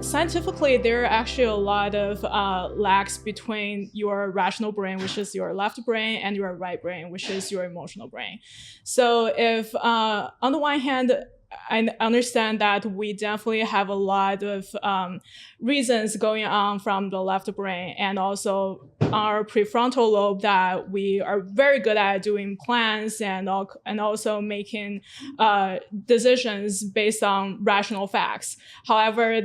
scientifically, there are actually a lot of lacks between your rational brain, which is your left brain, and your right brain, which is your emotional brain. So if on the one hand, I understand that we definitely have a lot of reasons going on from the left brain, and also our prefrontal lobe, that we are very good at doing plans and also making decisions based on rational facts. However,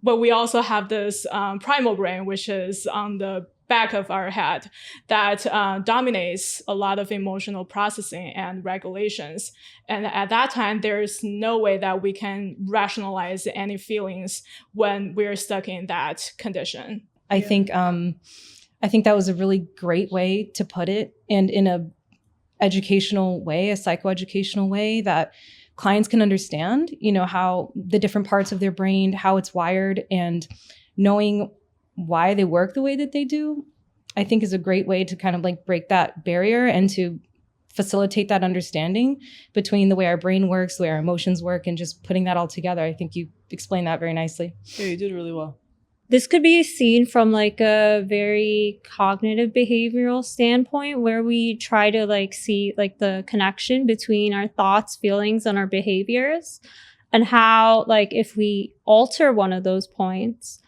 but we also have this primal brain, which is on the back of our head, that dominates a lot of emotional processing and regulations. And at that time, there's no way that we can rationalize any feelings when we're stuck in that condition. I think that was a really great way to put it, and in a educational way, a psychoeducational way that clients can understand, how the different parts of their brain, how it's wired, and knowing why they work the way that they do, I think is a great way to kind of like break that barrier and to facilitate that understanding between the way our brain works, the way our emotions work, and just putting that all together. I think you explained that very nicely. Yeah, you did really well. This could be seen from like a very cognitive behavioral standpoint, where we try to like see like the connection between our thoughts, feelings, and our behaviors, and how like if we alter one of those points,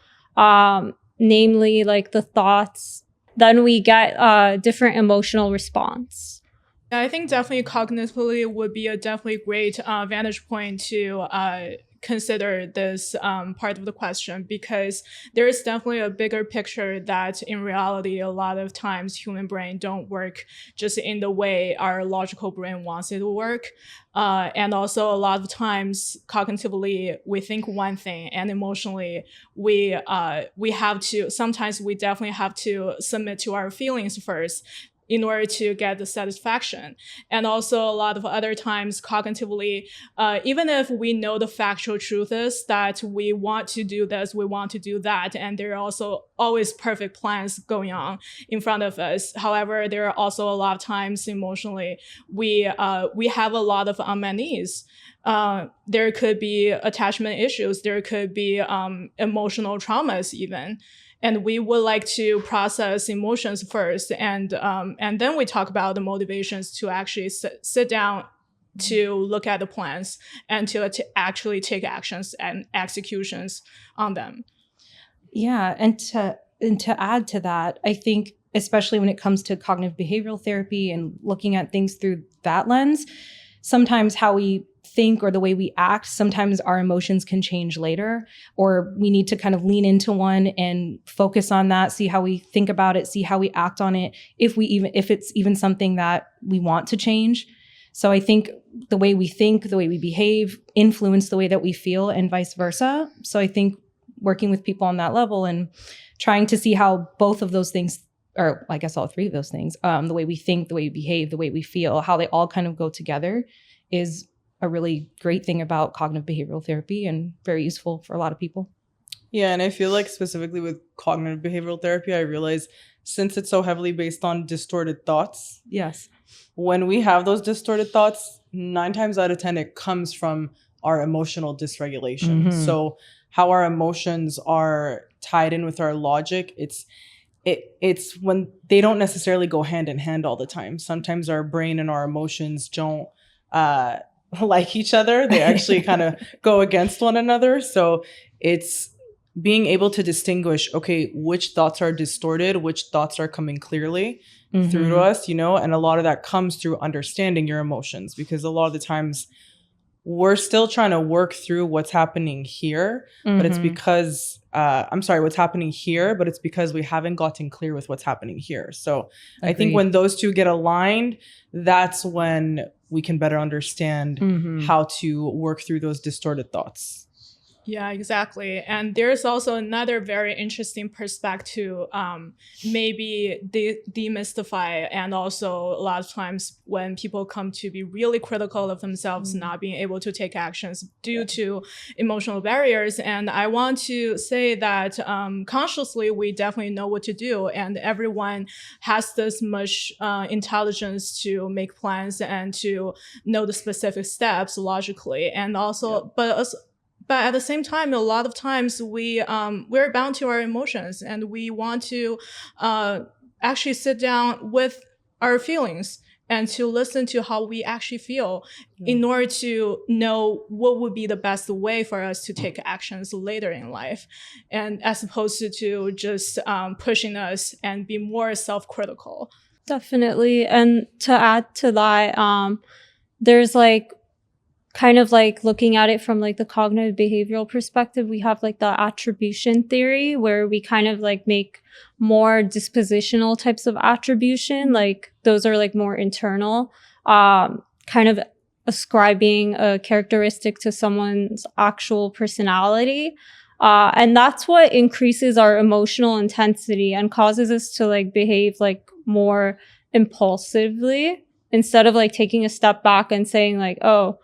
namely like the thoughts, then we get a different emotional response. I think definitely cognitively would be a definitely great vantage point to consider this part of the question, because there is definitely a bigger picture that in reality, a lot of times human brain don't work just in the way our logical brain wants it to work. And also a lot of times cognitively, we think one thing, and emotionally, we sometimes we definitely have to submit to our feelings first in order to get the satisfaction. And also a lot of other times cognitively, even if we know the factual truth is that we want to do this, we want to do that, and there are also always perfect plans going on in front of us. However, there are also a lot of times emotionally, we have a lot of unmet needs. There could be attachment issues, there could be emotional traumas even. And we would like to process emotions first, and then we talk about the motivations to actually sit down to look at the plans and to actually take actions and executions on them. Yeah, and to add to that, I think especially when it comes to cognitive behavioral therapy and looking at things through that lens, sometimes how we think or the way we act, sometimes our emotions can change later, or we need to kind of lean into one and focus on that, see how we think about it, see how we act on it, if it's even something that we want to change. So I think the way we think, the way we behave influence the way that we feel, and vice versa. So I think working with people on that level and trying to see how both of those things, or I guess all three of those things, the way we think, the way we behave, the way we feel, how they all kind of go together, is a really great thing about cognitive behavioral therapy, and very useful for a lot of people. Yeah, and I feel like specifically with cognitive behavioral therapy, I realize since it's so heavily based on distorted thoughts, yes, when we have those distorted thoughts, 9 times out of 10, it comes from our emotional dysregulation. Mm-hmm. So how our emotions are tied in with our logic, it's when they don't necessarily go hand in hand all the time. Sometimes our brain and our emotions don't like each other. They actually kind of go against one another. So it's being able to distinguish, okay, which thoughts are distorted, which thoughts are coming clearly through to us, and a lot of that comes through understanding your emotions, because a lot of the times we're still trying to work through what's happening here, but it's because what's happening here, but it's because we haven't gotten clear with what's happening here. So agreed. I think when those two get aligned, that's when we can better understand how to work through those distorted thoughts. Yeah, exactly. And there's also another very interesting perspective to maybe demystify. And also a lot of times when people come to be really critical of themselves, not being able to take actions due to emotional barriers. And I want to say that consciously, we definitely know what to do. And everyone has this much intelligence to make plans and to know the specific steps logically. And also, But at the same time, a lot of times we're bound to our emotions, and we want to actually sit down with our feelings and to listen to how we actually feel in order to know what would be the best way for us to take actions later in life, and as opposed to just pushing us and be more self-critical. Definitely. And to add to that, there's like kind of like looking at it from like the cognitive behavioral perspective, we have like the attribution theory, where we kind of like make more dispositional types of attribution. Like those are like more internal, kind of ascribing a characteristic to someone's actual personality. And that's what increases our emotional intensity and causes us to like behave like more impulsively, instead of like taking a step back and saying like, oh,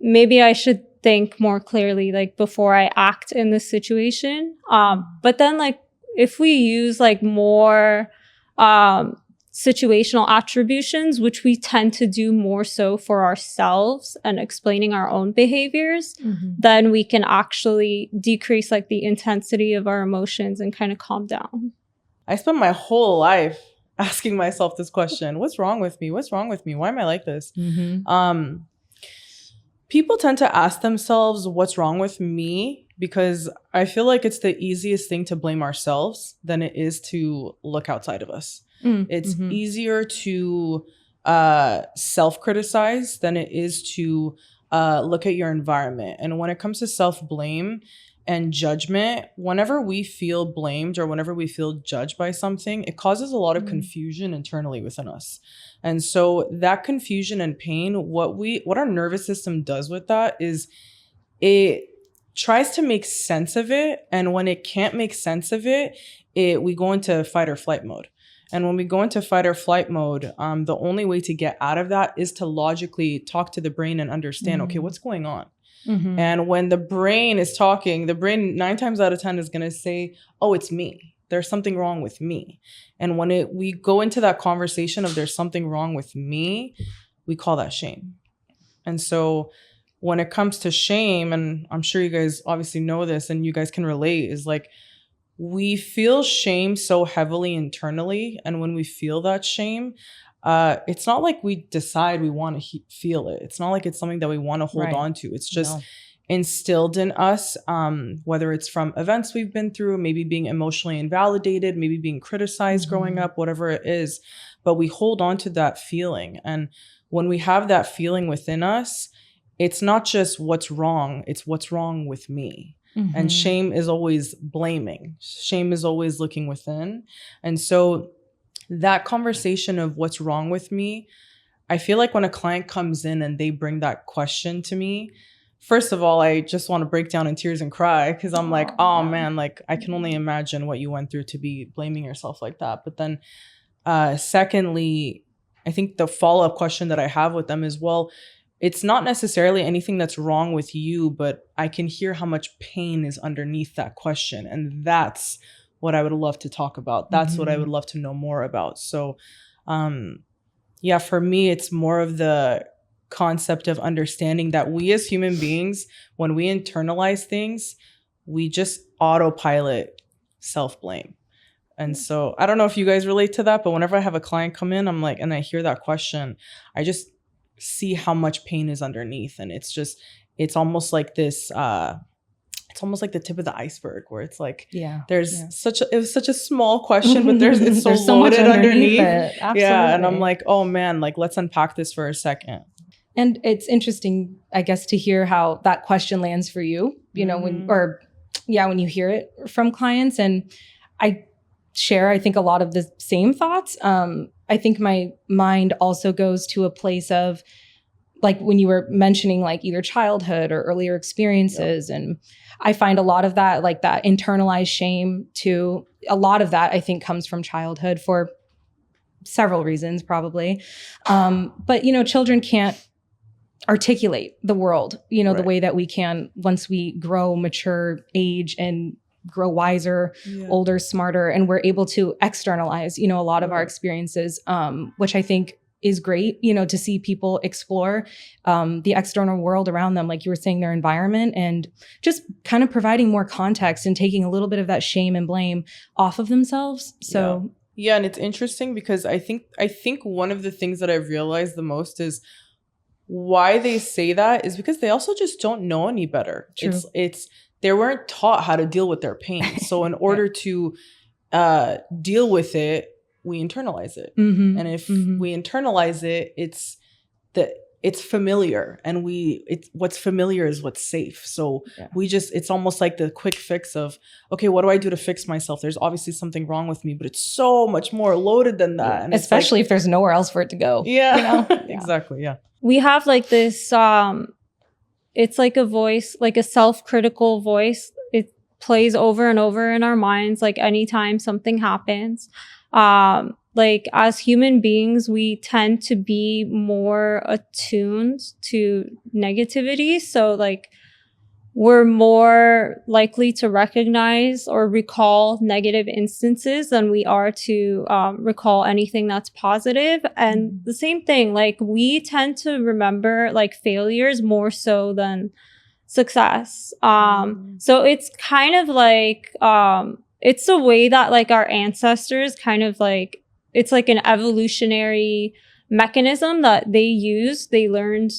maybe I should think more clearly, like before I act in this situation. But then like if we use like more situational attributions, which we tend to do more so for ourselves and explaining our own behaviors, then we can actually decrease like the intensity of our emotions and kind of calm down. I spent my whole life asking myself this question: what's wrong with me? What's wrong with me? Why am I like this? People tend to ask themselves what's wrong with me because I feel like it's the easiest thing to blame ourselves than it is to look outside of us. It's easier to self-criticize than it is to look at your environment. And when it comes to self-blame and judgment, whenever we feel blamed or whenever we feel judged by something, it causes a lot of confusion internally within us. And so that confusion and pain, what our nervous system does with that is it tries to make sense of it. And when it can't make sense of it, we go into fight or flight mode. And when we go into fight or flight mode, the only way to get out of that is to logically talk to the brain and understand, okay, what's going on? And when the brain is talking, the brain 9 times out of 10 is going to say, oh, it's me. There's something wrong with me. And when we go into that conversation of there's something wrong with me, we call that shame. And so when it comes to shame, and I'm sure you guys obviously know this and you guys can relate, is like we feel shame so heavily internally. And when we feel that shame, it's not like we decide we want to feel it. It's not like it's something that we want to hold on to. It's just instilled in us, whether it's from events we've been through, maybe being emotionally invalidated, maybe being criticized growing up, whatever it is. But we hold on to that feeling. And when we have that feeling within us, it's not just what's wrong, it's what's wrong with me. And shame is always blaming. Shame is always looking within. And so that conversation of what's wrong with me, I feel like when a client comes in and they bring that question to me, first of all, I just want to break down in tears and cry because I'm like, oh man, like I can only imagine what you went through to be blaming yourself like that. But then secondly, I think the follow-up question that I have with them is, well, it's not necessarily anything that's wrong with you, but I can hear how much pain is underneath that question. And that's what I would love to talk about. That's what I would love to know more about. So, yeah, for me, it's more of the concept of understanding that we as human beings, when we internalize things, we just autopilot self-blame. And so I don't know if you guys relate to that, but whenever I have a client come in, I'm like, and I hear that question, I just see how much pain is underneath. And it's almost like this, it's almost like the tip of the iceberg where it's like, it was such a small question, but it's so loaded underneath. It. Absolutely. Yeah. And I'm like, oh man, like let's unpack this for a second. And it's interesting, I guess, to hear how that question lands for you, you know, when you hear it from clients. And I share, I think, a lot of the same thoughts. I think my mind also goes to a place of, like when you were mentioning like either childhood or earlier experiences. And I find a lot of that, like that internalized shame too, a lot of that I think comes from childhood for several reasons probably. But, you know, children can't articulate the world, you know, the way that we can once we grow, mature, age, and grow wiser, older, smarter, and we're able to externalize, you know, a lot of our experiences, which I think is great, to see people explore the external world around them, like you were saying, their environment, and just kind of providing more context and taking a little bit of that shame and blame off of themselves. So yeah, and it's interesting because I think one of the things that I've realized the most is why they say that is because they also just don't know any better. True. It's they weren't taught how to deal with their pain. So in order to deal with it, we internalize it. Mm-hmm. And if we internalize it, it's familiar, and what's familiar is what's safe. So it's almost like the quick fix of, okay, what do I do to fix myself? There's obviously something wrong with me, but it's so much more loaded than that. And especially if there's nowhere else for it to go. Yeah, exactly. Yeah. We have like this, it's like a voice, like a self-critical voice. It plays over and over in our minds, like anytime something happens. Like as human beings, we tend to be more attuned to negativity. So like we're more likely to recognize or recall negative instances than we are to recall anything that's positive. And the same thing, like we tend to remember like failures more so than success. So it's kind of like, it's a way that like our ancestors kind of like, it's like an evolutionary mechanism that they learned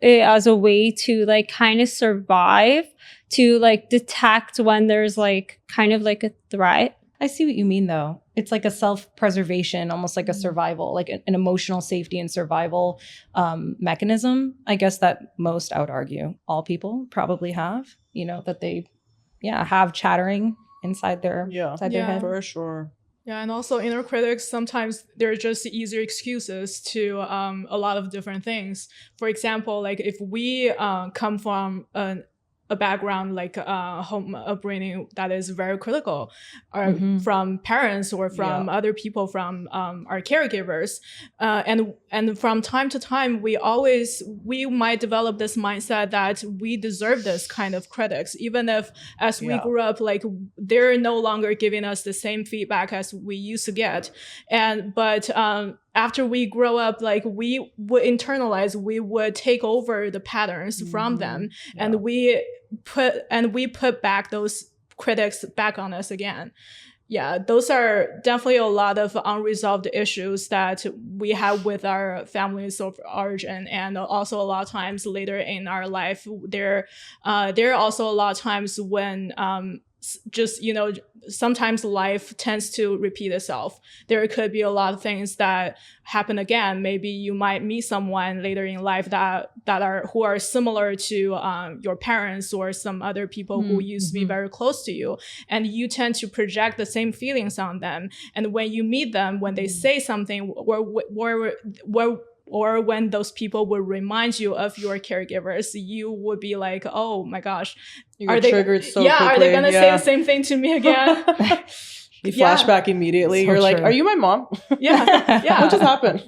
it as a way to like kind of survive, to like detect when there's like kind of like a threat. I see what you mean though. It's like a self-preservation, almost like a survival, like an emotional safety and survival mechanism, I guess, that most, I would argue, all people probably have, that they have chattering inside their head. For sure. Yeah, and also inner critics, sometimes they're just easier excuses to a lot of different things. For example, like if we come from a background like home upbringing that is very critical, or from parents or from other people, from our caregivers, and from time to time we might develop this mindset that we deserve this kind of critics, even if as we grew up, like they're no longer giving us the same feedback as we used to get, but after we grow up, like we would internalize, we would take over the patterns from them, and we put back those critics back on us again. Yeah, those are definitely a lot of unresolved issues that we have with our families of origin, and also a lot of times later in our life, there are also a lot of times when sometimes life tends to repeat itself. There could be a lot of things that happen again. Maybe you might meet someone later in life who are similar to your parents or some other people who used to be very close to you, and you tend to project the same feelings on them. And when you meet them, when they say something, or when those people would remind you of your caregivers, you would be like, oh my gosh, are they triggered so quickly? Are they gonna say the same thing to me again? You flashback immediately. So you're like, are you my mom? Yeah. What just happened?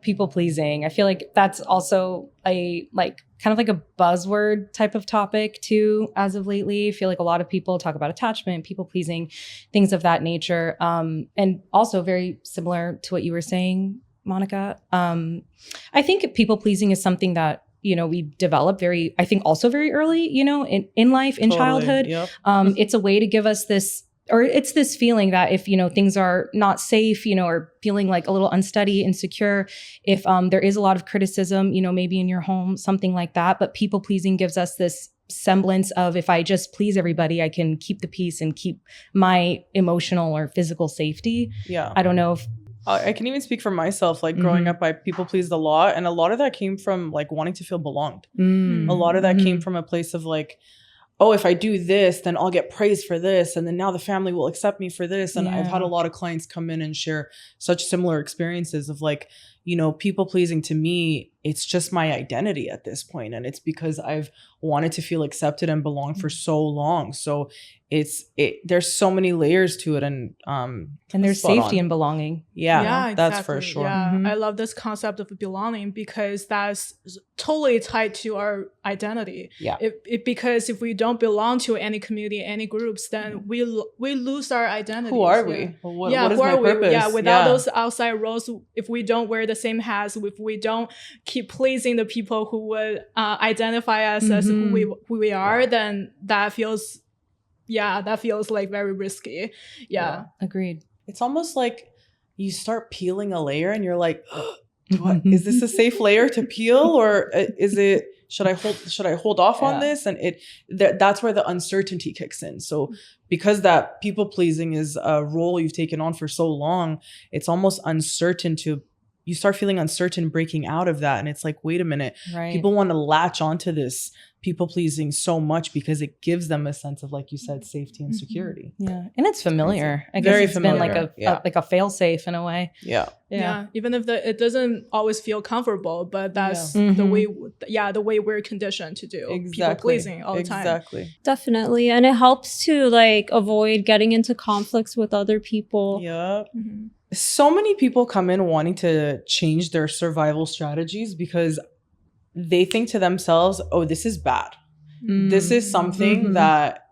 People pleasing. I feel like that's also a kind of like a buzzword type of topic too, as of lately. I feel like a lot of people talk about attachment, people pleasing, things of that nature. And also very similar to what you were saying, Monica. I think people pleasing is something that, we develop I think also very early, in life, in childhood. Yep. It's a way to give us this, or it's this feeling that if, things are not safe, or feeling like a little unsteady, insecure, if there is a lot of criticism, maybe in your home, something like that. But people pleasing gives us this semblance of, if I just please everybody, I can keep the peace and keep my emotional or physical safety. Yeah. I don't know if I can even speak for myself. Like growing up, I people pleased a lot. And a lot of that came from like wanting to feel belonged. A lot of that came from a place of like, oh, if I do this, then I'll get praised for this. And then now the family will accept me for this. And I've had a lot of clients come in and share such similar experiences of like, people pleasing to me, it's just my identity at this point. And it's because I've wanted to feel accepted and belong for so long. So there's so many layers to it. And there's safety and belonging. Yeah, that's for sure. Yeah, I love this concept of belonging because that's totally tied to our identity. Yeah. Because if we don't belong to any community, any groups, then we lose our identity. Who are we? What is who my are purpose? we? Yeah, without those outside roles, if we don't wear the same hats, if we don't keep pleasing the people who would identify us as who we are, then that feels like very risky. Yeah. Agreed. It's almost like you start peeling a layer and you're like, is this a safe layer to peel, or should I hold off on this? And that's where the uncertainty kicks in. So because that people pleasing is a role you've taken on for so long, it's almost uncertain you start feeling uncertain breaking out of that. And it's like, wait a minute, people want to latch onto this people pleasing so much because it gives them a sense of, like you said, safety and security. Yeah. And it's familiar. I guess Very it's familiar. been like a fail safe in a way. Yeah. Even if it doesn't always feel comfortable, but that's the way we're conditioned to do people pleasing all the time. Exactly. Definitely. And it helps to like avoid getting into conflicts with other people. Yep. So many people come in wanting to change their survival strategies because they think to themselves, oh, this is bad. This is something that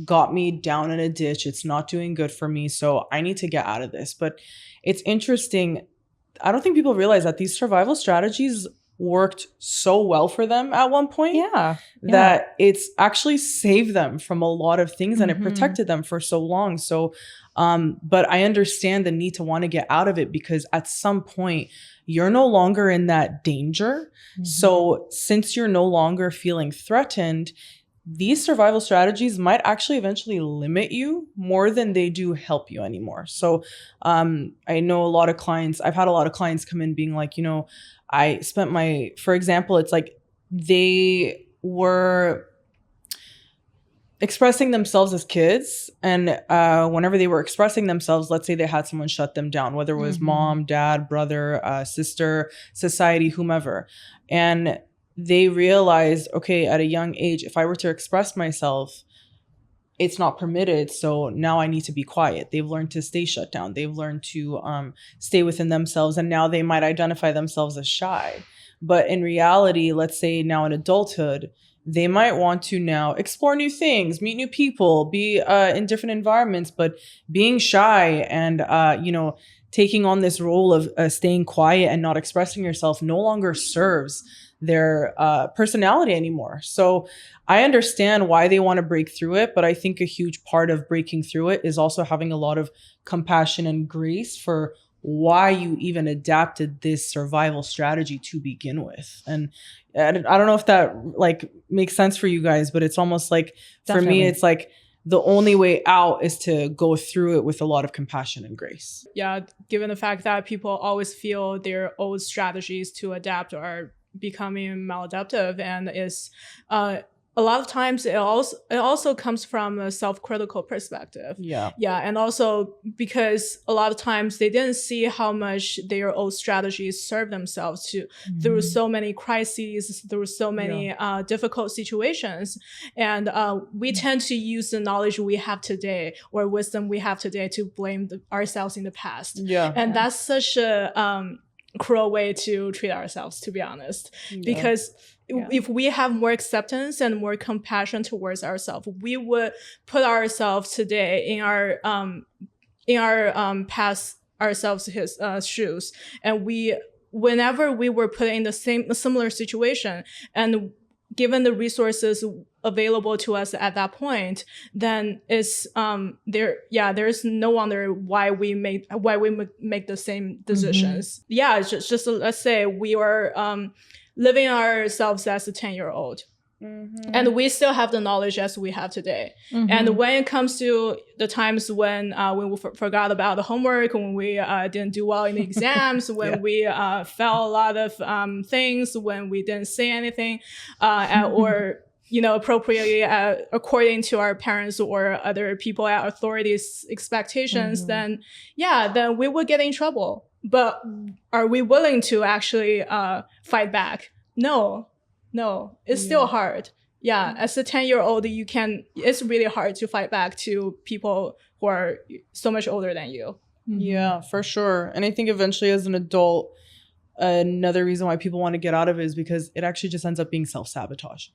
got me down in a ditch. It's not doing good for me. So I need to get out of this. But it's interesting. I don't think people realize that these survival strategies worked so well for them at one point that it's actually saved them from a lot of things and it protected them for so long. So, but I understand the need to want to get out of it because at some point you're no longer in that danger. So since you're no longer feeling threatened, these survival strategies might actually eventually limit you more than they do help you anymore. So I know a lot of clients, I've had a lot of clients come in being like, I spent for example, it's like they were expressing themselves as kids. And whenever they were expressing themselves, let's say they had someone shut them down, whether it was mom, dad, brother, sister, society, whomever. And they realized, okay, at a young age, if I were to express myself, it's not permitted. So now I need to be quiet. They've learned to stay shut down. They've learned to stay within themselves. And now they might identify themselves as shy. But in reality, let's say now in adulthood, they might want to now explore new things, meet new people, be in different environments, but being shy and, taking on this role of staying quiet and not expressing yourself no longer serves their personality anymore. So I understand why they want to break through it, but I think a huge part of breaking through it is also having a lot of compassion and grace for why you even adapted this survival strategy to begin with. And I don't know if that like makes sense for you guys, but it's almost like for me, it's like the only way out is to go through it with a lot of compassion and grace. Yeah, given the fact that people always feel their old strategies to adapt are becoming maladaptive, and is a lot of times it also comes from a self-critical perspective. Yeah, and also because a lot of times they didn't see how much their old strategies serve themselves through so many crises, through so many difficult situations, and we tend to use the knowledge we have today or wisdom we have today to blame ourselves in the past. And that's such a cruel way to treat ourselves, to be honest, because if we have more acceptance and more compassion towards ourselves, we would put ourselves today in our past ourselves his shoes, and whenever we were put in a similar situation and given the resources available to us at that point, then it's there's no wonder why we make the same decisions. Just let's say we are living ourselves as a 10-year-old. And we still have the knowledge as we have today. And when it comes to the times when we forgot about the homework, when we didn't do well in the exams, when we felt a lot of things, when we didn't say anything, or appropriately according to our parents or other people at authorities' expectations, then we would get in trouble. But are we willing to actually fight back? No, it's still hard. As a 10-year-old, it's really hard to fight back to people who are so much older than you. Yeah, for sure. And I think eventually as an adult, another reason why people want to get out of it is because it actually just ends up being self-sabotage.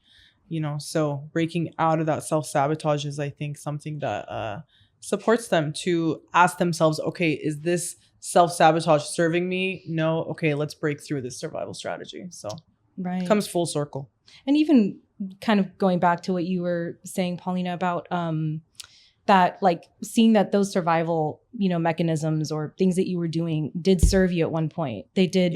So breaking out of that self-sabotage is, I think, something that supports them to ask themselves, okay, is this self-sabotage serving me? No. Okay, let's break through this survival strategy. So it comes full circle. And even kind of going back to what you were saying, Paulina, about that, like seeing that those survival, mechanisms or things that you were doing did serve you at one point. They did,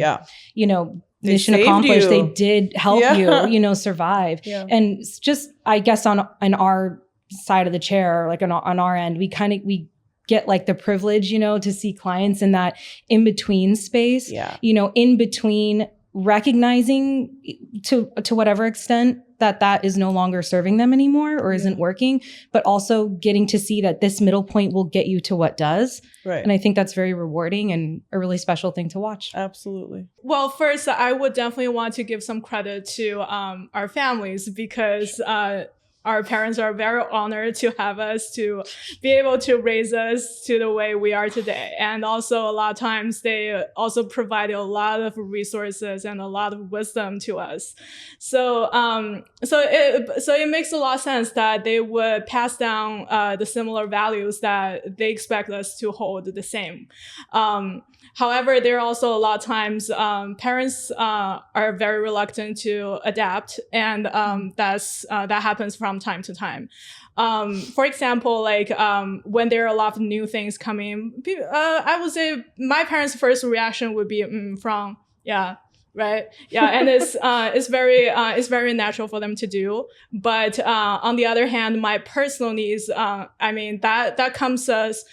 mission accomplished. They did help you, survive. Yeah. And it's just, I guess on our side of the chair, like on our end, we get like the privilege, to see clients in that in between space, in between recognizing to whatever extent that is no longer serving them anymore or isn't working, but also getting to see that this middle point will get you to what does. Right. And I think that's very rewarding and a really special thing to watch. Absolutely. Well, first, I would definitely want to give some credit to our families, because our parents are very honored to have us, to be able to raise us to the way we are today. And also a lot of times they also provide a lot of resources and a lot of wisdom to us. So it makes a lot of sense that they would pass down the similar values that they expect us to hold the same. However, there are also a lot of times parents are very reluctant to adapt, and that happens from time to time. For example, like when there are a lot of new things coming, I would say my parents' first reaction would be right. Yeah. And it's very natural for them to do. But on the other hand, my personal needs, that comes us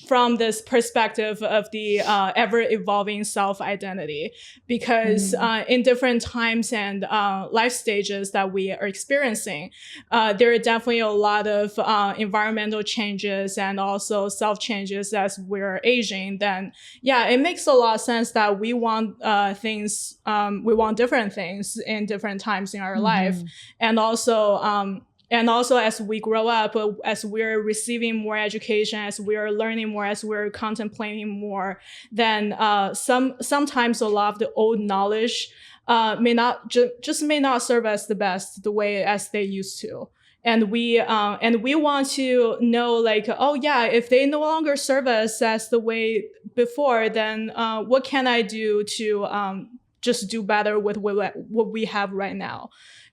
from this perspective of the ever-evolving self-identity, because in different times and life stages that we are experiencing, there are definitely a lot of environmental changes and also self-changes as we're aging. Then, it makes a lot of sense that we want we want different things in different times in our life. And also, as we grow up, as we're receiving more education, as we're learning more, as we're contemplating more, then sometimes a lot of the old knowledge may not serve us the best, the way as they used to. And we want to know, like, if they no longer serve us as the way before, then what can I do to just do better with what we have right now?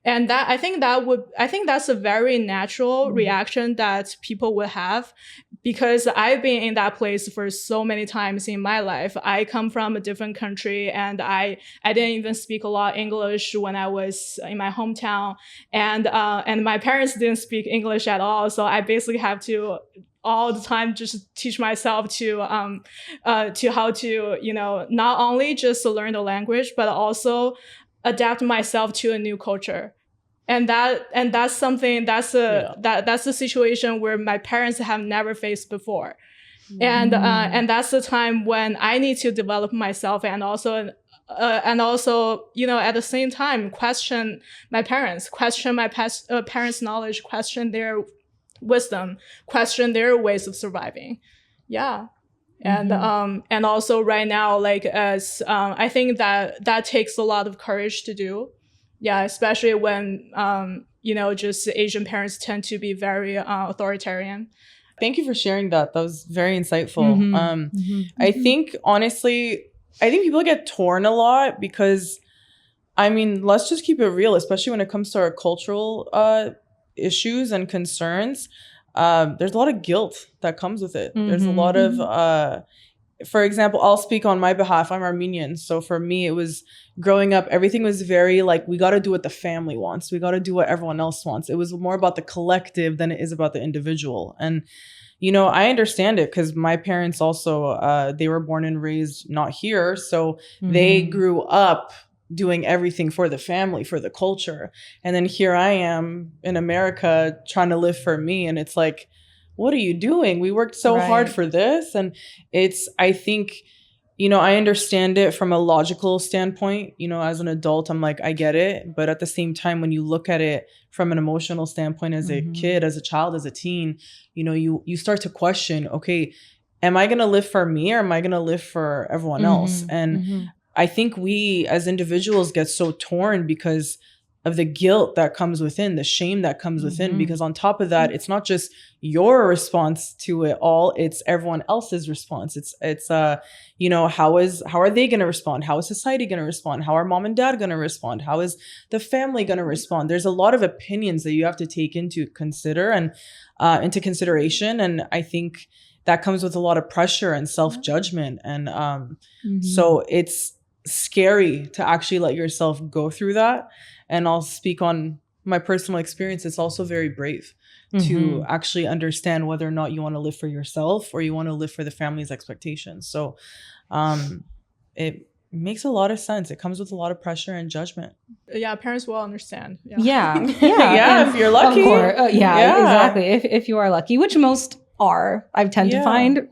And I think that's a very natural reaction that people would have, because I've been in that place for so many times in my life. I come from a different country, and I didn't even speak a lot of English when I was in my hometown, and my parents didn't speak English at all. So I basically have to all the time just teach myself to how to, not only just to learn the language, but also adapt myself to a new culture. And that's something that's a situation where my parents have never faced before. And that's the time when I need to develop myself, and also at the same time question my parents, question my parents' knowledge, question their wisdom, question their ways of surviving. And also right now, like, as I think that takes a lot of courage to do. Especially when just Asian parents tend to be very authoritarian. Thank you for sharing that. That was very insightful. I think, honestly, people get torn a lot because, let's just keep it real, especially when it comes to our cultural issues and concerns. There's a lot of guilt that comes with it. There's a lot of, for example, I'll speak on my behalf. I'm Armenian. So for me, it was growing up, everything was very like, we got to do what the family wants. We got to do what everyone else wants. It was more about the collective than it is about the individual. And, I understand it, because my parents also, they were born and raised not here. So they grew up doing everything for the family, for the culture. And then here I am in America trying to live for me. And it's like, what are you doing? We worked so hard for this. And I think, I understand it from a logical standpoint. As an adult, I'm like, I get it. But at the same time, when you look at it from an emotional standpoint, as a kid, as a child, as a teen, you start to question, okay, am I going to live for me, or am I going to live for everyone else? And I think we as individuals get so torn because the guilt that comes within, the shame that comes within, because on top of that, it's not just your response to it all, it's everyone else's response. It's you know, how are they going to respond? How is society going to respond? How are mom and dad going to respond? How is the family going to respond? There's a lot of opinions that you have to take into consideration. And I think that comes with a lot of pressure and self-judgment. And so it's scary to actually let yourself go through that. And I'll speak on my personal experience. It's also very brave to actually understand whether or not you want to live for yourself or you want to live for the family's expectations. So it makes a lot of sense. It comes with a lot of pressure and judgment. Yeah, parents will understand. Yeah. If you're lucky. Of course. Exactly. If you are lucky, which most are, I tend to find,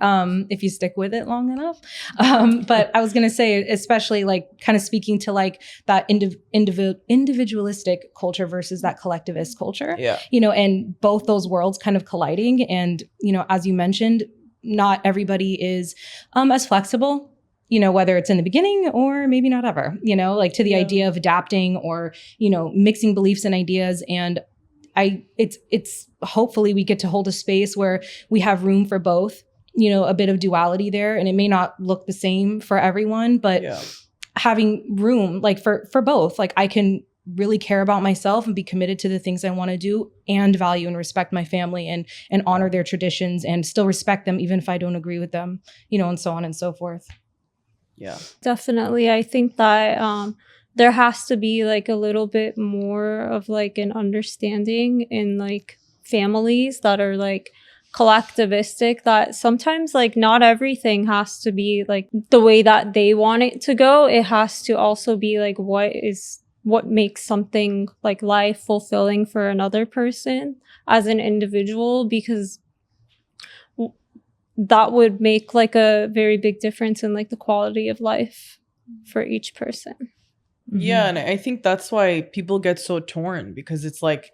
if you stick with it long enough. But I was going to say, especially like kind of speaking to like that individualistic culture versus that collectivist culture, you know, and both those worlds kind of colliding. And, you know, as you mentioned, not everybody is as flexible, you know, whether it's in the beginning or maybe not ever, you know, like to the idea of adapting or, you know, mixing beliefs and ideas. And it's hopefully we get to hold a space where we have room for both, you know, a bit of duality there. And it may not look the same for everyone, but having room like for both, like I can really care about myself and be committed to the things I want to do and value and respect my family and honor their traditions and still respect them, even if I don't agree with them, you know, and so on and so forth. Yeah, definitely. I think that, there has to be like a little bit more of like an understanding in like families that are like collectivistic, that sometimes like not everything has to be like the way that they want it to go. It has to also be like what makes something like life fulfilling for another person as an individual, because that would make like a very big difference in like the quality of life for each person. Yeah, and I think that's why people get so torn, because it's like,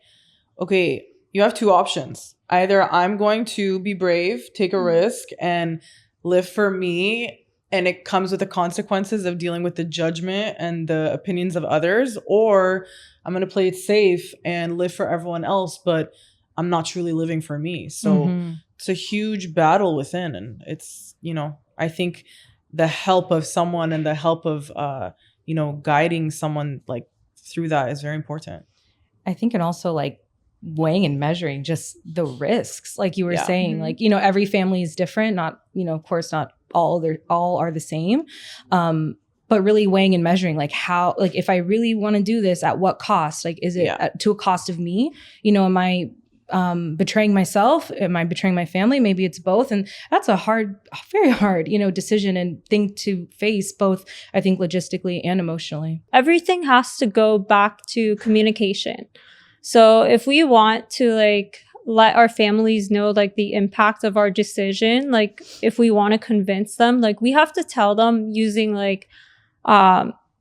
okay, you have two options. Either I'm going to be brave, take a risk, and live for me, and it comes with the consequences of dealing with the judgment and the opinions of others, or I'm going to play it safe and live for everyone else, but I'm not truly living for me. So it's a huge battle within. And it's, you know, I think the help of someone and the help of, you know, guiding someone like through that is very important. I think, and also like weighing and measuring just the risks, like you were saying, like, you know, every family is different, not, you know, of course, not all are the same. But really weighing and measuring, like how, like if I really want to do this, at what cost? Like, is it to a cost of me? You know, am I betraying myself? Am I betraying my family? Maybe it's both. And that's a very hard, you know, decision and thing to face, both, I think, logistically and emotionally. Everything has to go back to communication. So if we want to like let our families know like the impact of our decision, like if we want to convince them, like we have to tell them using like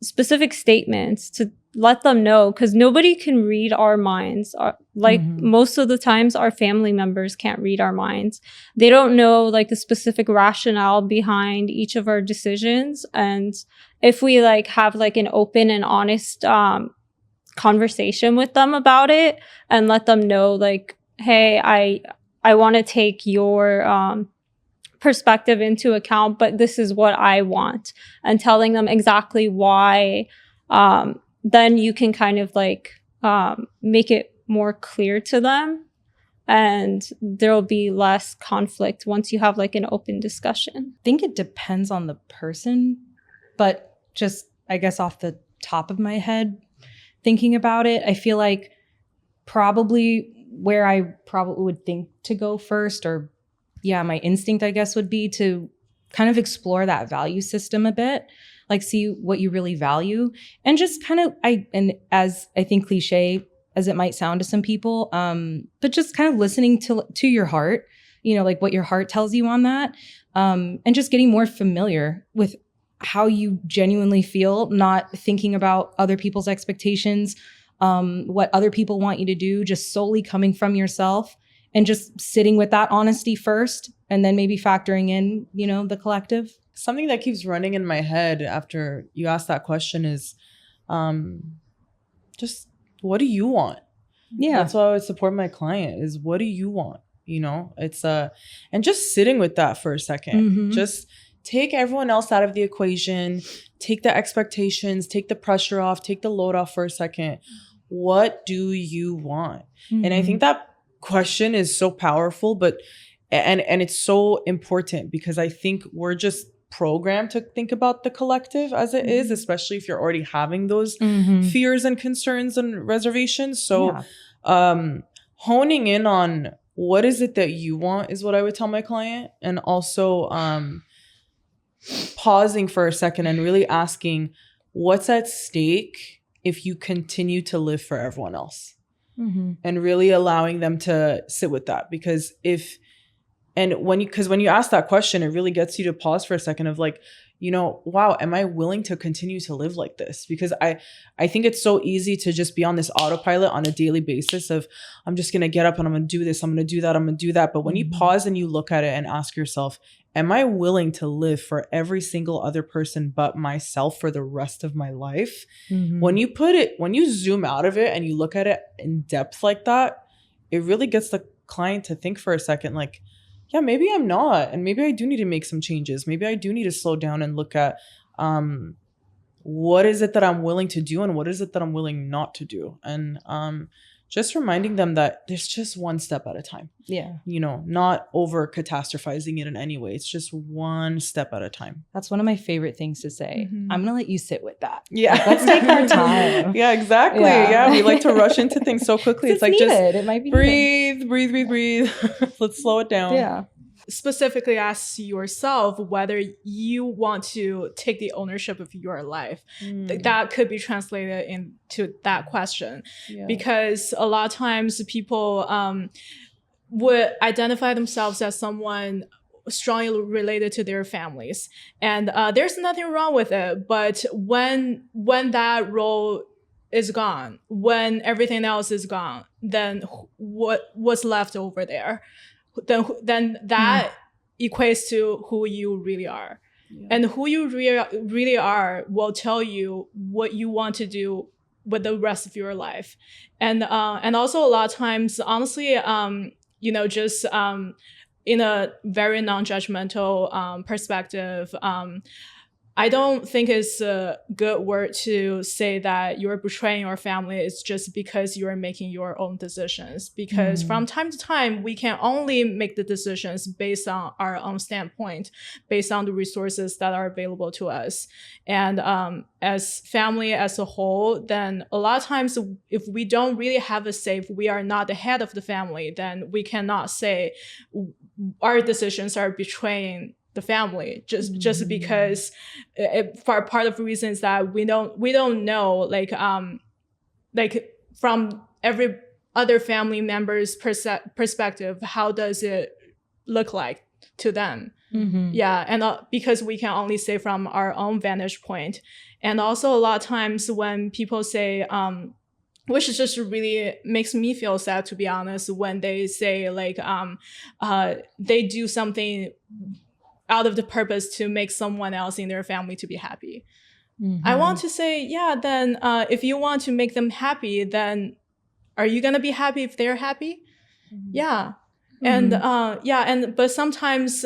specific statements to let them know, because nobody can read our minds. Most of the times our family members can't read our minds. They don't know like the specific rationale behind each of our decisions. And if we like have like an open and honest conversation with them about it and let them know like, hey, I want to take your perspective into account, but this is what I want, and telling them exactly why, then you can kind of like make it more clear to them, and there'll be less conflict once you have like an open discussion. I think it depends on the person, but just, I guess, off the top of my head, thinking about it, I feel like probably where I probably would think to go first, or my instinct, I guess, would be to kind of explore that value system a bit, like see what you really value, and just kind of, and as I think cliche as it might sound to some people, but just kind of listening to your heart, you know, like what your heart tells you on that, and just getting more familiar with how you genuinely feel, not thinking about other people's expectations, what other people want you to do, just solely coming from yourself, and just sitting with that honesty first, and then maybe factoring in, you know, the collective. Something that keeps running in my head after you asked that question is just what do you want? Yeah. That's why I would support my client is, what do you want? You know, it's and just sitting with that for a second, just take everyone else out of the equation, take the expectations, take the pressure off, take the load off for a second. What do you want? And I think that question is so powerful, but and it's so important, because I think we're just programmed to think about the collective as it is, especially if you're already having those fears and concerns and reservations. So honing in on what is it that you want is what I would tell my client. And also pausing for a second and really asking, what's at stake if you continue to live for everyone else? And really allowing them to sit with that. Because when you ask that question, it really gets you to pause for a second of like, you know, wow, am I willing to continue to live like this? Because I think it's so easy to just be on this autopilot on a daily basis of, I'm just going to get up and I'm going to do this, I'm going to do that, I'm going to do that. But when you pause and you look at it and ask yourself, am I willing to live for every single other person but myself for the rest of my life? When you zoom out of it and you look at it in depth like that, it really gets the client to think for a second, like, yeah, maybe I'm not. And maybe I do need to make some changes. Maybe I do need to slow down and look at what is it that I'm willing to do and what is it that I'm willing not to do. And just reminding them that there's just one step at a time. Yeah. You know, not over catastrophizing it in any way. It's just one step at a time. That's one of my favorite things to say. I'm going to let you sit with that. Yeah. Like, let's take our time. Yeah, exactly. Yeah. We like to rush into things so quickly. It's like, needed. just it might be breathe. Let's slow it down. Yeah. Specifically ask yourself whether you want to take the ownership of your life. That could be translated into that question. Because a lot of times people would identify themselves as someone strongly related to their families, and there's nothing wrong with it. But when that role is gone, when everything else is gone, then what's left over there? Then that equates to who you really are. And who you really are will tell you what you want to do with the rest of your life. And also a lot of times, honestly, you know, just in a very non-judgmental perspective, I don't think it's a good word to say that you're betraying your family. It's just because you're making your own decisions. Because from time to time, we can only make the decisions based on our own standpoint, based on the resources that are available to us. And as family as a whole, then a lot of times, if we don't really have a say, if we are not the head of the family, then we cannot say our decisions are betraying the family, just because for part of the reasons that we don't know, like from every other family member's perspective, how does it look like to them? Yeah, and because we can only say from our own vantage point. And also a lot of times when people say which is just really makes me feel sad, to be honest, when they say like they do something out of the purpose to make someone else in their family to be happy. I want to say, yeah, then if you want to make them happy, then are you going to be happy if they're happy? Yeah. And but sometimes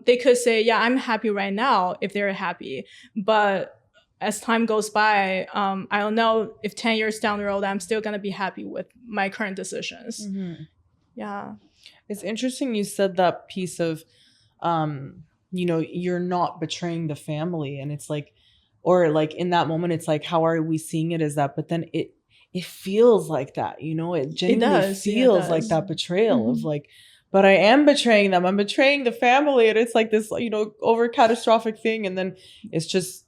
they could say, yeah, I'm happy right now if they're happy. But as time goes by, I don't know if 10 years down the road, I'm still going to be happy with my current decisions. Yeah. It's interesting you said that piece of, you know, you're not betraying the family. And it's like, or like in that moment, it's like, how are we seeing it as that? But then it feels like that, you know, it genuinely feels like that betrayal of like, but I am betraying them. I'm betraying the family. And it's like this, you know, over catastrophic thing. And then it's just,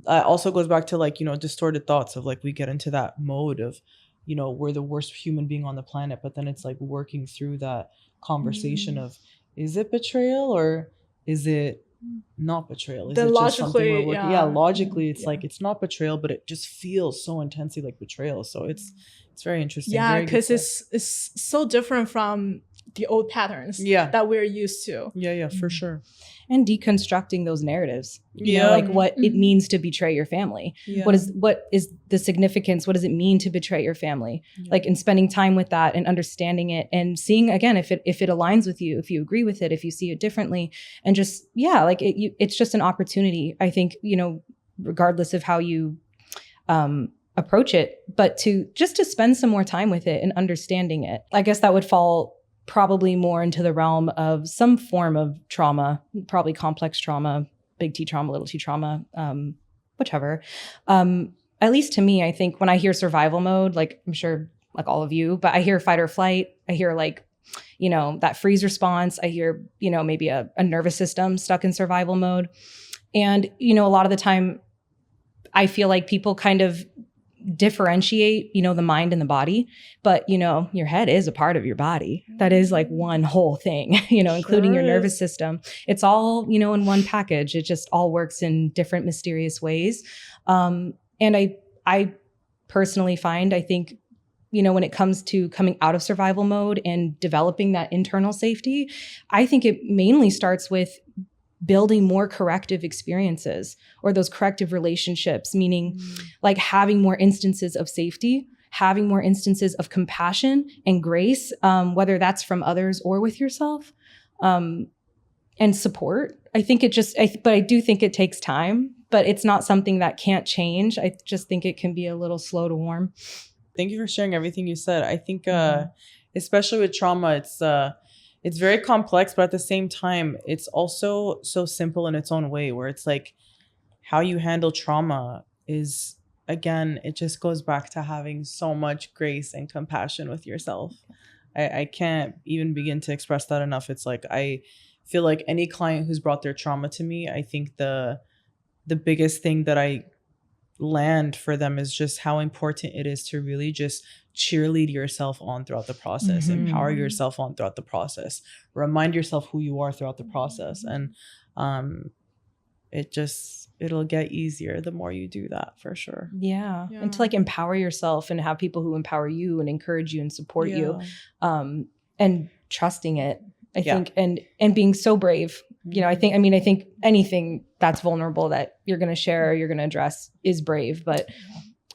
also goes back to like, you know, distorted thoughts of like, we get into that mode of, you know, we're the worst human being on the planet. But then it's like working through that conversation of, is it betrayal or is it not betrayal? Is it just something we're working? Yeah, logically, it's like it's not betrayal, but it just feels so intensely like betrayal. So it's very interesting. Yeah, because it's so different from the old patterns Yeah. that we're used to. Yeah, for sure. And deconstructing those narratives, Yeah. like what it means to betray your family. Yeah. What is the significance? What does it mean to betray your family? Yeah. Like, and spending time with that and understanding it and seeing again if it aligns with you, if you agree with it, if you see it differently, and just like it's just an opportunity. I think regardless of how you approach it, but to spend some more time with it and understanding it. I guess that would fall probably more into the realm of some form of trauma, probably complex trauma, big T trauma, little T trauma, whichever. At least to me, I think when I hear survival mode, like I'm sure like all of you, but I hear fight or flight. I hear like, that freeze response. I hear, maybe a nervous system stuck in survival mode. And, a lot of the time I feel like people kind of differentiate, the mind and the body, but your head is a part of your body. That is like one whole thing, including your nervous system. It's all, in one package. It just all works in different mysterious ways. And I personally find, I think, when it comes to coming out of survival mode and developing that internal safety, I think it mainly starts with building more corrective experiences or those corrective relationships, meaning like having more instances of safety, having more instances of compassion and grace, whether that's from others or with yourself, and support. I think but I do think it takes time, but it's not something that can't change. I just think it can be a little slow to warm. Thank you for sharing everything you said. I think, especially with trauma, it's very complex, but at the same time, it's also so simple in its own way, where it's like how you handle trauma is, again, it just goes back to having so much grace and compassion with yourself. I can't even begin to express that enough. It's like, I feel like any client who's brought their trauma to me, I think the biggest thing that I land for them is just how important it is to really just cheerlead yourself on throughout the process, empower yourself on throughout the process, remind yourself who you are throughout the process. And it'll get easier the more you do that, for sure. Yeah. And to like empower yourself and have people who empower you and encourage you and support you, and trusting it, I think, and being so brave. I think anything that's vulnerable that you're going to share, or you're going to address is brave, but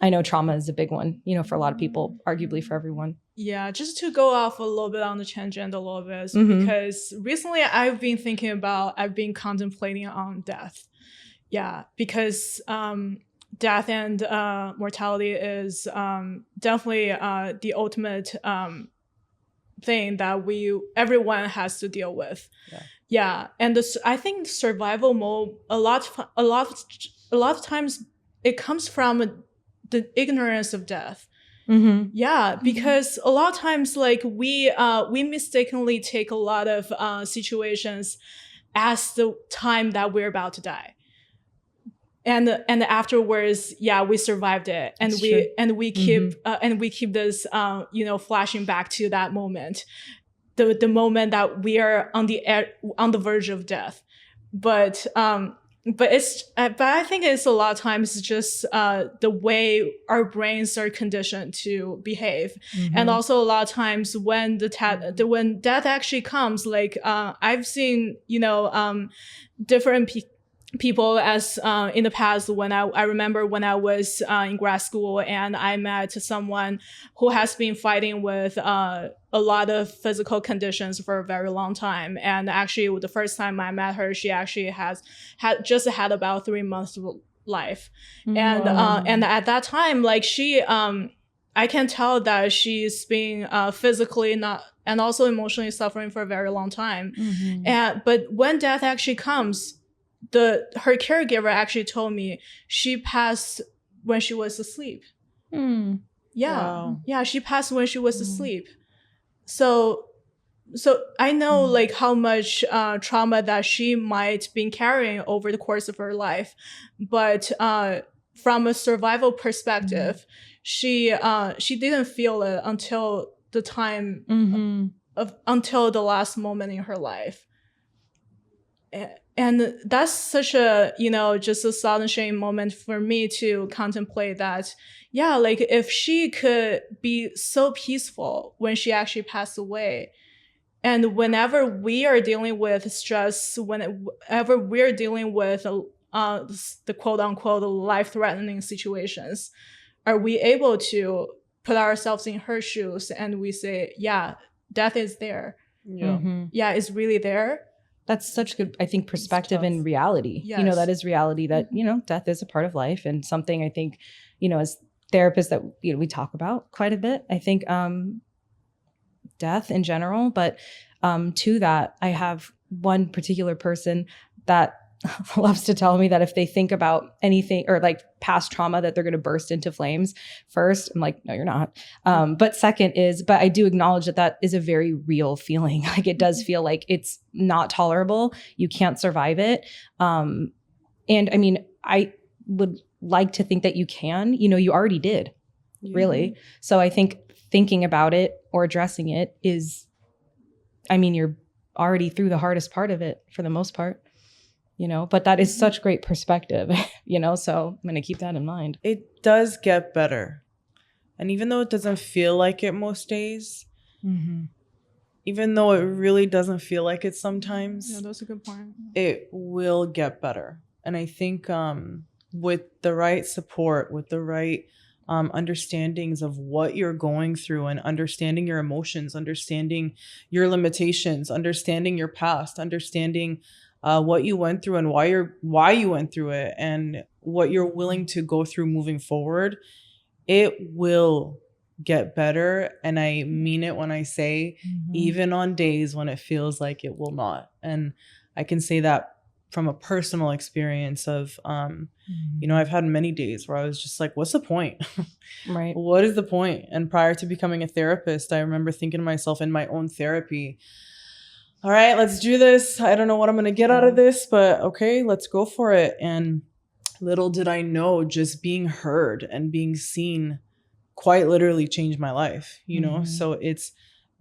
I know trauma is a big one, for a lot of people, arguably for everyone. Yeah, just to go off a little bit on the tangent a little bit, because recently I've been contemplating on death. Yeah, because death and mortality is definitely the ultimate thing that everyone has to deal with. Yeah, and I think survival mode a lot of times it comes from the ignorance of death. Yeah, because a lot of times like we mistakenly take a lot of situations as the time that we're about to die. And afterwards, we survived it, and we keep this flashing back to that moment, the moment that we are on the verge of death. But I think it's a lot of times just the way our brains are conditioned to behave, and also a lot of times when when death actually comes, like I've seen different people as in the past, when I remember when I was in grad school and I met someone who has been fighting with a lot of physical conditions for a very long time. And actually the first time I met her, she actually had about 3 months of life. And at that time, like she, I can tell that she's been physically not and also emotionally suffering for a very long time. But when death actually comes, her caregiver actually told me she passed when she was asleep. Yeah, she passed when she was asleep. So I know like how much trauma that she might been carrying over the course of her life, but from a survival perspective, she didn't feel it until the time until the last moment in her life. And that's such a, just a sudden shame moment for me to contemplate that, like if she could be so peaceful when she actually passed away, And whenever we are dealing with stress, whenever we're dealing with the quote unquote life-threatening situations, are we able to put ourselves in her shoes and we say, yeah, death is there. Yeah. Yeah, it's really there. That's such good, I think, perspective and reality. Yes. That is reality, that, death is a part of life, and something I think, as therapists that, we talk about quite a bit. I think death in general, but to that, I have one particular person that loves to tell me that if they think about anything or like past trauma, that they're going to burst into flames first. I'm like, no, you're not. But second is, but I do acknowledge that is a very real feeling. Like it does feel like it's not tolerable. You can't survive it. And I mean, I would like to think that you can, you already did, really. So I think thinking about it or addressing it is, I mean, you're already through the hardest part of it for the most part. But that is such great perspective, so I'm going to keep that in mind. It does get better. And even though it doesn't feel like it most days, even though it really doesn't feel like it sometimes, yeah, that's a good point. It will get better. And I think with the right support, with the right understandings of what you're going through and understanding your emotions, understanding your limitations, understanding your past, understanding what you went through and why you went through it and what you're willing to go through moving forward, it will get better. And I mean it when I say even on days when it feels like it will not. And I can say that from a personal experience of, I've had many days where I was just like, what's the point? Right. What is the point? And prior to becoming a therapist, I remember thinking to myself in my own therapy, all right, let's do this. I don't know what I'm going to get out of this, but okay, let's go for it. And little did I know, just being heard and being seen quite literally changed my life, So it's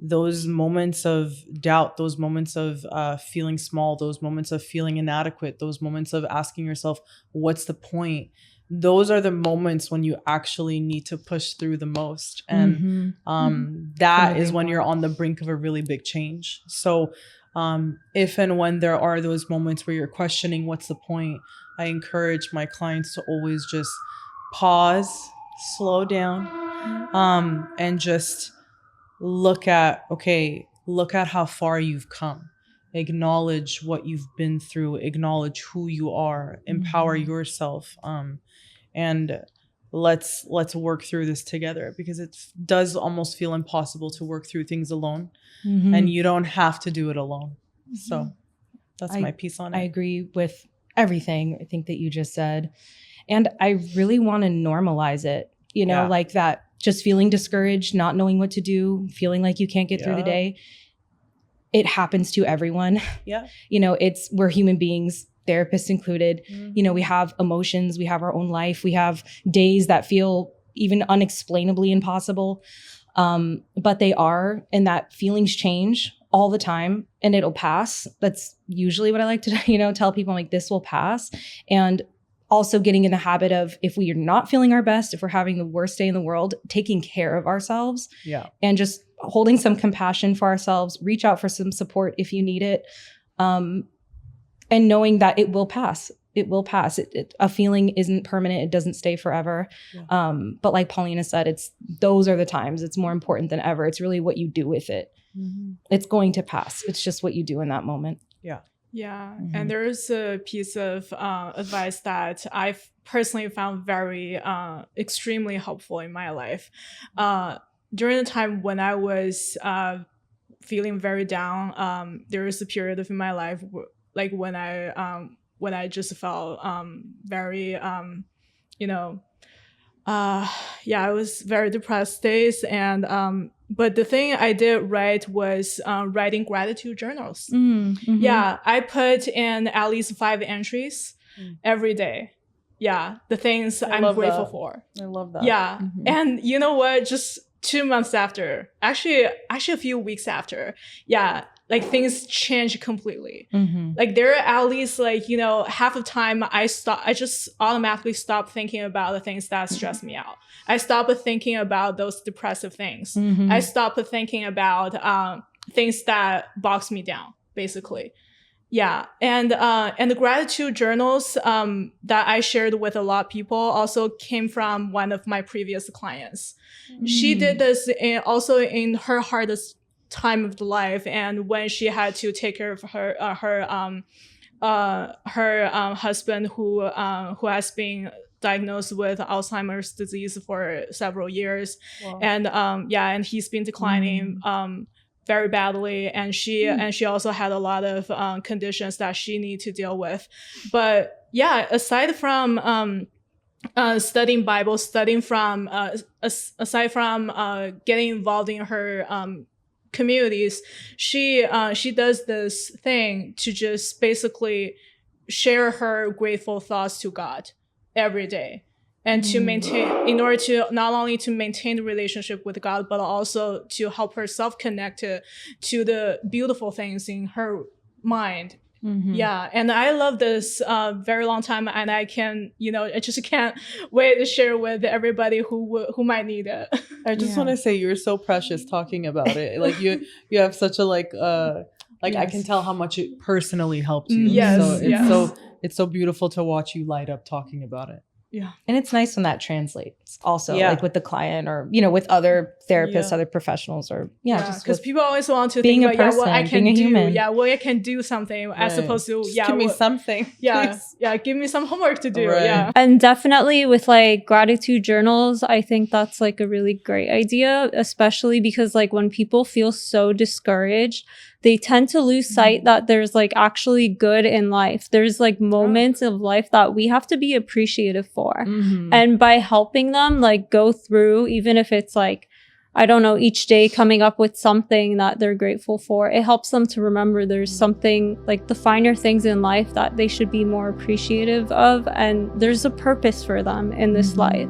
those moments of doubt, those moments of feeling small, those moments of feeling inadequate, those moments of asking yourself, what's the point? Those are the moments when you actually need to push through the most. And that is when you're on the brink of a really big change. So if and when there are those moments where you're questioning what's the point, I encourage my clients to always just pause, slow down, and just look at how far you've come. Acknowledge what you've been through, acknowledge who you are, empower yourself. And let's work through this together, because it does almost feel impossible to work through things alone, and you don't have to do it alone. So that's my piece on it. I agree with everything I think that you just said. And I really want to normalize it, like that, just feeling discouraged, not knowing what to do, feeling like you can't get through the day. It happens to everyone. Yeah. We're human beings, therapists included. We have emotions, we have our own life, we have days that feel even unexplainably impossible. But they are, and that feelings change all the time and it'll pass. That's usually what I like to, tell people. I'm like, this will pass. And also getting in the habit of, if we are not feeling our best, if we're having the worst day in the world, taking care of ourselves and just holding some compassion for ourselves, reach out for some support if you need it. And knowing that it will pass. It will pass. A feeling isn't permanent. It doesn't stay forever. But like Paulina said, those are the times it's more important than ever. It's really what you do with it. It's going to pass. It's just what you do in that moment. Yeah. And there's a piece of advice that I've personally found very extremely helpful in my life. During the time when I was feeling very down, there was a period of in my life when I just felt very it was very depressed days. And but the thing I did right was writing gratitude journals. Yeah, I put in at least 5 entries every day. Yeah, the things I'm grateful for. I love that. Yeah, and you know what? Just 2 months after, actually a few weeks after, things change completely. Like there are at least half the time I just automatically stop thinking about the things that stress me out. I stop thinking about those depressive things. I stop thinking about things that box me down, basically. Yeah, and the gratitude journals that I shared with a lot of people also came from one of my previous clients. She did this also in her hardest time of the life, and when she had to take care of her husband who has been diagnosed with Alzheimer's disease for several years. Wow. And he's been declining very badly, and she also had a lot of conditions that she needed to deal with. But yeah, aside from studying Bible, aside from getting involved in her communities, she does this thing to just basically share her grateful thoughts to God every day, and to maintain, in order to not only to maintain the relationship with God, but also to help herself connect to the beautiful things in her mind. Yeah, and I love this very long time, and I just can't wait to share with everybody who might need it. I just want to say you're so precious talking about it. Like you have such a I can tell how much it personally helped you. Yes, so it's so beautiful to watch you light up talking about it. Yeah. And it's nice when that translates also, like with the client or, with other therapists, other professionals, or just because people always want to being think a person, what I can being a do. human. Yeah, well, I can do something as opposed to, just give me something. Yeah. Please. Yeah. Give me some homework to do. Right. Yeah. And definitely with like gratitude journals, I think that's like a really great idea, especially because like when people feel so discouraged, they tend to lose sight that there's like actually good in life. There's like moments of life that we have to be appreciative for. And by helping them like go through, even if it's like, I don't know, each day coming up with something that they're grateful for, it helps them to remember there's something like the finer things in life that they should be more appreciative of. And there's a purpose for them in this life.